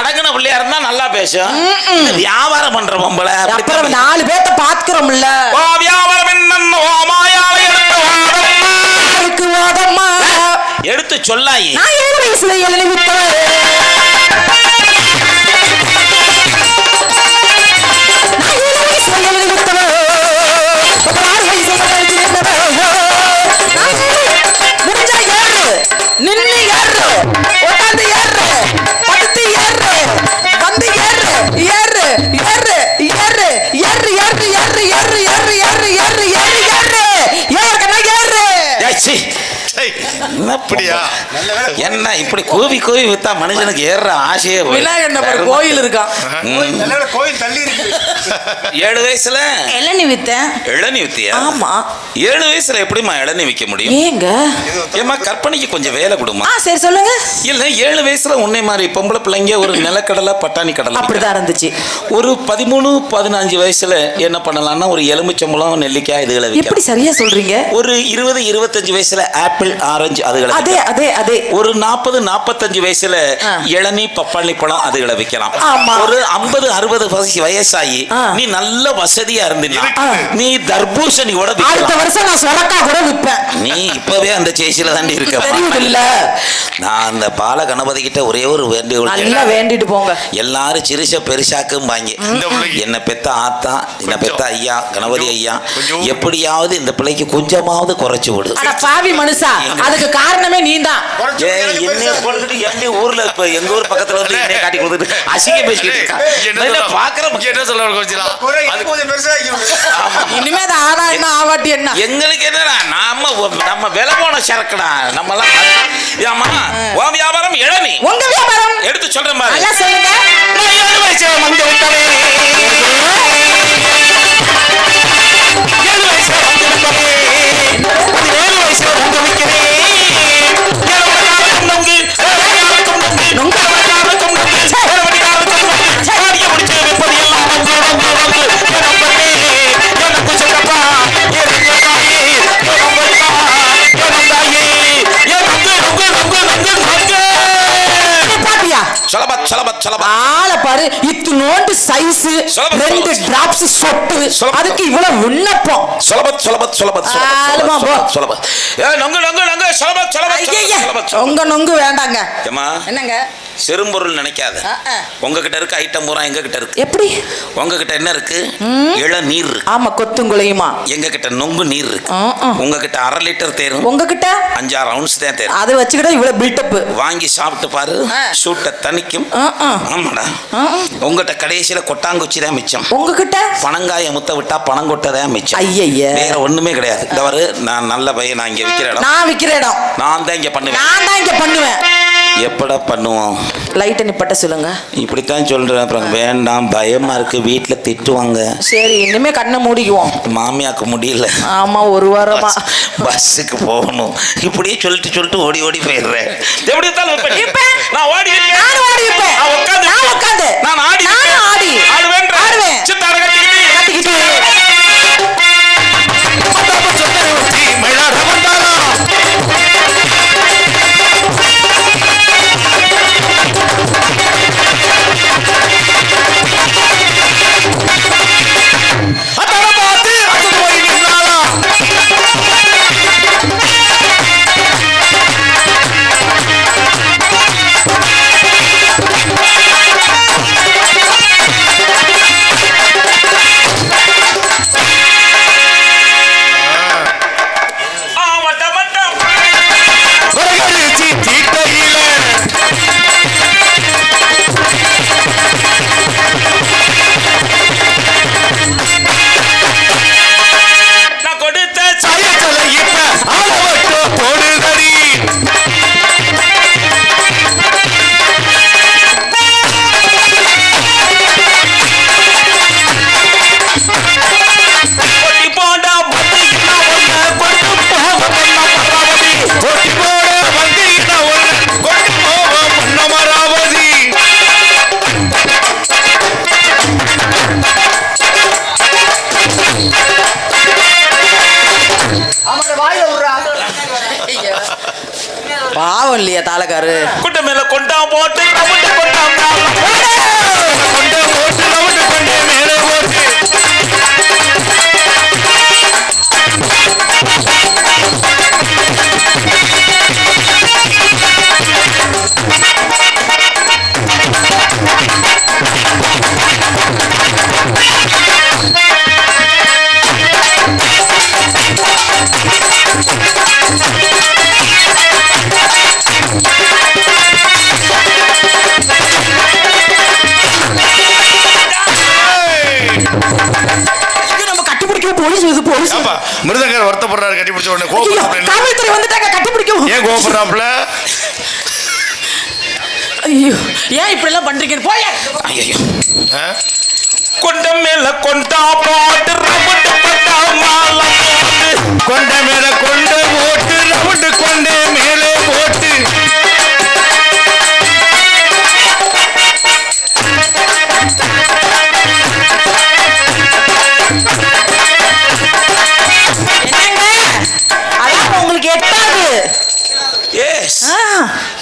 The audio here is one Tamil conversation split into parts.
அடங்கின பிள்ளையா இருந்தா நல்லா பேசும். வியாபாரம் பண்ற பொம்பளை அப்புறம் 4 பேத்த பாத்துக்கிறோம்ல. வியாபாரம் என்னன்னு எடுத்து சொல்லாயி. நான் 7 வயசுல எழுதி விட்டேன். என்ன இப்படி கோவி கோவி வித்தா மனுஷனுக்கு ஏற ஆசையே. விநாயகர் கோயில் இருக்கான். கோயில் தள்ளி இருக்கு. 7 வயசுல இளநீ வித்தேன். இளநீ வித்தியா? ஆமா. 7 வயசுல எப்படிமா இளநீ விற்க முடியும்? ஏங்க ஏமா கற்பனைக்கு கொஞ்சம் வேலை கொடுமா. சரி சொல்லுங்க. இல்ல 7 வயசுல உன்னை மாதிரி பொம்பளை பிள்ளைங்க ஒரு நிலக்கடலை பட்டாணி கடலை அப்படிதான் இருந்துச்சு. ஒரு 13-15 வயசுல என்ன பண்ணலாம்னா ஒரு எலுமிச்சம்பழம் நெல்லிக்காய் இதுகளை எப்படி சரியா சொல்றீங்க. ஒரு 20-25 வயசுல ஆப்பிள் ஆரஞ்சு அதுகளை அதே அதே அதே. ஒரு 40-45 வயசுல இளநீ பப்பாளி பழம் அதுகளை விற்கலாம். ஒரு 50-60 வயசாகி நீ நல்ல வசதியா இருந்தீன்னா நீ தர்பூசணியோட அடுத்த வருஷம் நான் சொரக்கா கூட விற்பேன். நீ இப்பவே அந்த சேசில தாண்டி இருக்க. நான் அந்த பால கணபதி கிட்ட ஒரே ஒரு வேண்டிட்டு போங்க. எல்லாரும் சிறுச பெருசாக்கும் வாங்கி என்ன பெத்த ஆத்தா என்ன பெத்த ஐயா கணபதி ஐயா எப்படியாவது இந்த பிள்ளைக்கு கொஞ்சமாவது குறைச்சு விடு. பாவி மனுஷா அதுக்கு காரணமே நீதான். என்ன ஊர்ல இப்ப எங்க ஊர் பக்கத்துல வந்து என்ன காட்டி கொடுத்துட்டு அசிங்க பேசிக்கிட்டு இருக்கா. இனிமே ஆனா என்ன ஆவாட்டி என்ன எங்களுக்கு என்னடா நம்ம விலை போன சரக்குடா நம்ம எல்லாம் வியாபாரம் இளநீ. உங்க வியாபாரம் எடுத்து சொல்றேன் பாரு. நல்லா சொல்லுங்க. 7 வயசுல வந்து விட்டவே 7 வயசுல வந்து விட்டவே 17 வயசுல வந்து விட்டவே அதுக்கு இவ்வளவு விண்ணப்பம். உங்க நொங்கு வேண்டாங்க. என்னங்க செரும்பொருள் நினைக்காத. உங்ககிட்ட இருக்க ஐட்டம் பூரா எங்க கிட்ட இருக்கு. எப்படி உங்ககிட்ட என்ன இருக்கு? இளநீர் இருக்கு. ஆமா கொத்துங்குளையுமா. எங்க கிட்ட நொங்கு நீர் இருக்கு. உங்ககிட்ட 1/2 லிட்டர் தேரும். உங்ககிட்ட 5-6 அவுன்ஸ் தான் தேரும். அது வச்சுக்கிட்ட இவ்வளவு பில்டப். வாங்கி சாப்பிட்டு பாரு சூட்டை தணிக்கும். ஆமாடா. உங்ககிட்ட கடைசியில கொட்டாங்குச்சி தான் மிச்சம். உங்ககிட்ட பனங்காய முத்த விட்டா பனங்கொட்டை தான் மிச்சம். ஐயய்ய வேற ஒண்ணுமே கிடையாது. இந்த வரு நான் நல்ல பையன். நான் இங்க விக்கிற இடம். நான் விக்கிற இடம். நான் தான் இங்க பண்ணுவேன். நான் தான் இங்க பண்ணுவேன். எப்படா பண்ணுவோம்? லைட்டை நிப்பட்ட சொல்லுங்க. இப்படித்தான் சொல்றேன். அப்புறம் வேண்டாம் பயமா இருக்கு வீட்டுல திட்டுவாங்க. சரி இனிமே கண்ணை மூடிக்குவோம். மாமியாக்கு முடியல. ஆமா ஒரு வாரமா பஸ்ஸுக்கு போகணும். இப்படியே சொல்லிட்டு ஓடி ஓடி போயிடுறேன். எப்படி நான் ஓடி இருப்பேன். நான் ஆடி ஆடுவேன். சித்தார கட்டிக்கிட்டு இல்லையா தாளக்காரு? குட்ட மேல கொண்டா போட்டு ரவுண்டு கொண்டா கொண்டே ஓட்டு ரவுண்டு கொண்டே மேலே ஓட்டு. ஏப்பா, மிருதங்கர் வருத்தப்படுறாரு கட்டி பிடிச்ச உடனே கோபப்படுறாரு. காவல்துறை வந்துட்டாங்க, கண்டுபிடிக்கும். ஏன் கோபப்படுறாப்புல? ஐயோ, ஏன் இப்படி எல்லாம் பண்றீங்கன்னு போய். ஐயோ, கொண்ட மேல கொண்டா போட்டு ரவுண்டு கொண்டா மாலை போட்டு. கொண்ட மேல கொண்டே ஓட்டு ரவுண்டு கொண்டே மேலே ஓட்டு. உங்களுக்கு எட்டாது. எஸ்,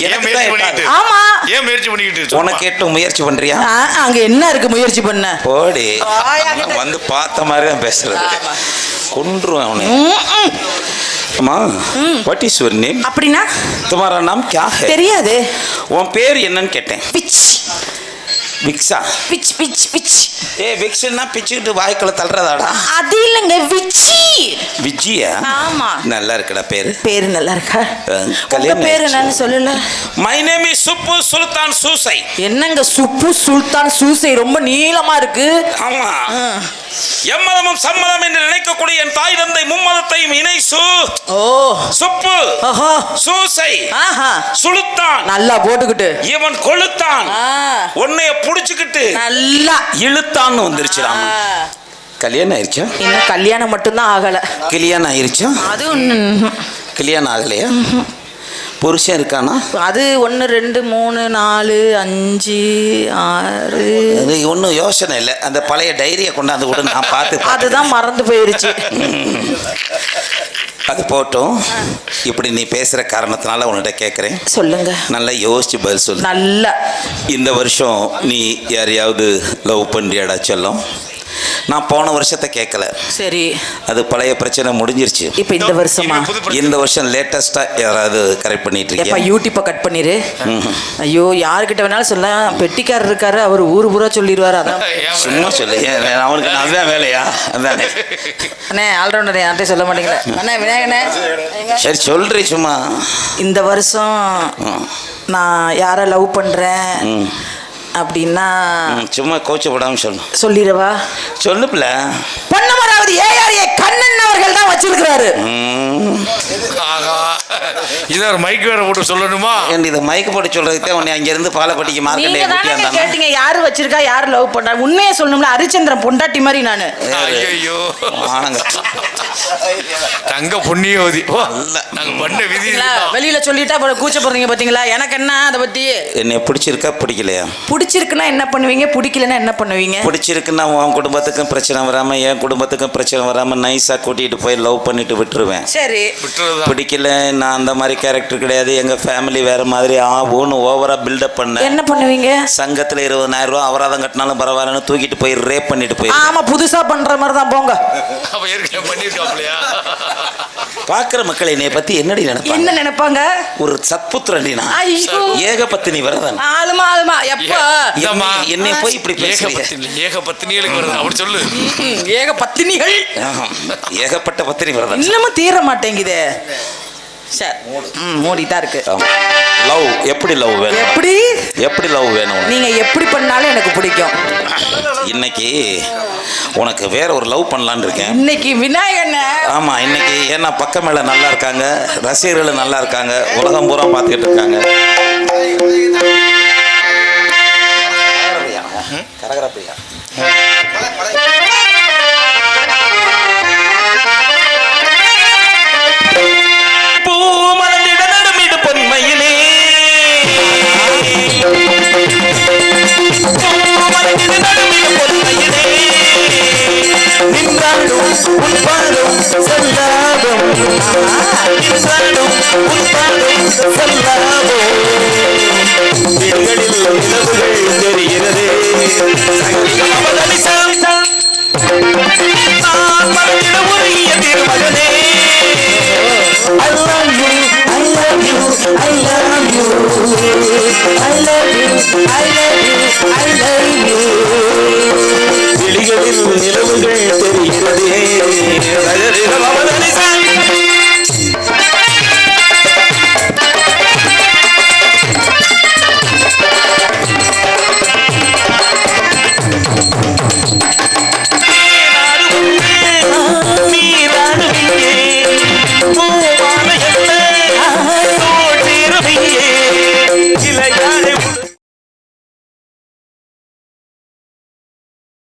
எனக்கு தான் எட்டாது. ஆமா, ஏன் முயற்சி பண்ணிக்கிட்டு? உனக்கு எட்டு முயற்சி பண்றியா? அங்க என்ன இருக்கு முயற்சி பண்ண? போடி, வந்து பார்த்த மாதிரி தான் பேசுறது. கொன்றுவேன் அவனை. அம்மா, வாட் இஸ் யுவர் நேம்? அப்படின்னா तुम्हारा नाम क्या है? தெரியாது. உன் பேர் என்னன்னு கேட்டேன். பிச் விக்ஸா? பிச் பிச் பிச். விக்ஸ்னா பிச்சுக்கிட்டு வாய்க்குள்ள தள்ளுறதாடா? அது இல்லங்க, விச்சி. விஜியா? ஆமா. நல்லா இருக்குடா பேரு. பேரு நல்லா இருக்கா? கல்யாணம் உங்க பேரு என்னன்னு சொல்லல. மை நேம் இஸ் சுப்பு சுல்தான் சூசை. என்னங்க சுப்பு சுல்தான் சூசை, ரொம்ப நீளமா இருக்கு. ஆமா. எம்மதமும் சம்மதம் என்று நினைக்கக்கூடிய என் தாய் தந்தை மும்மதத்தையும் இணைசு. ஓ, சுப்பு சூசை சுலுத்தான். நல்லா போட்டுக்கிட்டு இவன் கொளுத்தான். உன்னைய புடிச்சுக்கிட்டு நல்லா இழுத்தான்னு வந்துருச்சுடாமா. கல்யாணம் ஆயிருச்சா? இன்னும் கல்யாணம் மட்டும்தான் ஆகல. கல்யாணம் ஆயிருச்சா? அது கல்யாணம் ஆகலையா? புருஷன் இருக்கானா? அது 1 2 3 4 5 6. அது ஒன்றும் யோசனை இல்லை. அந்த பழைய டைரியை கொண்டாந்து கூட நான் பார்த்து அதுதான் மறந்து போயிருச்சு. அது போட்டும். இப்படி நீ பேசுற காரணத்தினால உன்கிட்ட கேட்குறேன். சொல்லுங்க. நல்லா யோசிச்சு பதில் சொல்லு. நல்லா. இந்த வருஷம் நீ யாரையாவது லவ் பண்றியாடா செல்லம்? நான் போன வருஷத்தை கேட்கல. சரி, அது பழைய பிரச்சனை முடிஞ்சிருச்சு. இப்போ இந்த வருஷமா? இந்த வருஷம் லேட்டஸ்டா யாராவது கரெக்ட் பண்ணிட்டு இருக்கியா? யூடியூப்பை கட் பண்ணிரு. ஐயோ, யாருக்கிட்ட வேணாலும் சொல்ல. பெட்டிக்காரர் இருக்காரு, அவர் ஊரு பூரா சொல்லிடுவாரு. அதான் சும்மா சொல்லு. அவனுக்கு அதுதான் வேலையா? அதானே. அண்ணே ஆல்ரவுண்டர், யார்கிட்ட சொல்ல மாட்டேங்கிற அண்ணே. விநாயகனே, சரி சொல்றேன். சும்மா இந்த வருஷம் நான் யாரை லவ் பண்றேன் அப்படின்னா சும்மா கோச்சப்படாம சொல்லு. சொல்லிடவா? சொல்லுப்ல. பொன்னமராவதி ஏஆர்ஏ கண்ணன் அவர்கள் தான் வச்சிருக்கிறாரு. இத ஒரு மைக் வேற போட்டு சொல்லணுமா? இத மைக் போட்டு சொல்றதுக்கு உன்னை அங்க இருந்து பாலப்பட்டிக்கு மார்க்கெட்ல கூட்டியாந்தாங்க. கேட்டிங்க யாரு வச்சிருக்கா, யாரு லவ் பண்றா? உண்மையே சொல்லணும்ல, ஹரிச்சந்திரன் பொண்டாட்டி மாதிரி நானு. ஐயோ, ஆனங்க தங்க புண்ணியவதி. நாங்க பண்ண விதி வெளியில சொல்லிட்டா கூச்ச போறீங்க பாத்தீங்களா? எனக்கு என்ன அதை பத்தி? என்ன பிடிச்சிருக்கா பிடிக்கலையா? பிடிச்சிருக்குன்னா என்ன பண்ணுவீங்க, பிடிக்கலன்னா என்ன பண்ணுவீங்க? பிடிச்சிருக்குன்னா உன் குடும்பத்துக்கும் பிரச்சனை வராம என் குடும்பத்துக்கும் பிரச்சனை வராம நைஸா கூட்டிட்டு போய் லவ் பண்ணிட்டு விட்டுருவேன். சரி. பிடிக்கல, நான் அந்த மாதிரி கேரக்டர் கிடையாது, எங்க ஃபேமிலி வேற மாதிரி ஆகும்னு ஓவரா பில்டப் பண்ண என்ன பண்ணுவீங்க? சங்கத்துல 20,000 ரூபாய் அபராதம் கட்டினாலும் பரவாயில்லன்னு தூக்கிட்டு போய் ரேப் பண்ணிட்டு போய். ஆமா, புதுசா பண்ற மாதிரி தான் போங்க. பாக்குற மக்கள் என்னைய பத்தி என்னடி நினைப்பாங்க? என்ன நினைப்பாங்க? ஒரு சத்புத்திரண்டினா ஏகபத்தினி வரதன். ஆளுமா ஆளுமா எப்ப என்னை போய் இப்படி பேசுறீங்க? ஏகபத்தினிகளுக்கு வரதன் அப்படி சொல்லு. ஏகபத்தினிகள், ஏகப்பட்ட பத்தினி வரதன். இன்னமும் தீர மாட்டேங்குதே. சரி, மூடிதான் இருக்கு. லவ் எப்படி லவ் வேணும்? எப்படி லவ் வேணும்? நீங்க எப்படி பண்ணாலும் எனக்கு பிடிக்கும். இன்னைக்கு உனக்கு வேற ஒரு லவ் பண்ணலான்னு இருக்கேன். இன்னைக்கு விநாயகன். ஆமா, இன்னைக்கு ஏன்னா பக்கம் மேல நல்லா இருக்காங்க, ரசிகர்கள் நல்லா இருக்காங்க, உலகம் பூரா பார்த்துக்கிட்டு இருக்காங்க. கரகரப்பையா நின்றாடும் உட்பாடும் செல்லாடும் இன்றாடும் உட்பாடும் செல்லாடும் விழிகளில் நிலவுகள் தெரிகிறது சங்கீதம் அவதரிசாம் நான் மனதில் உருகிய திருமகனே I love you, I love you, I love you, I love you, I love you, I love you. விழிகளில் நிலவுகள் தெரிகிறதே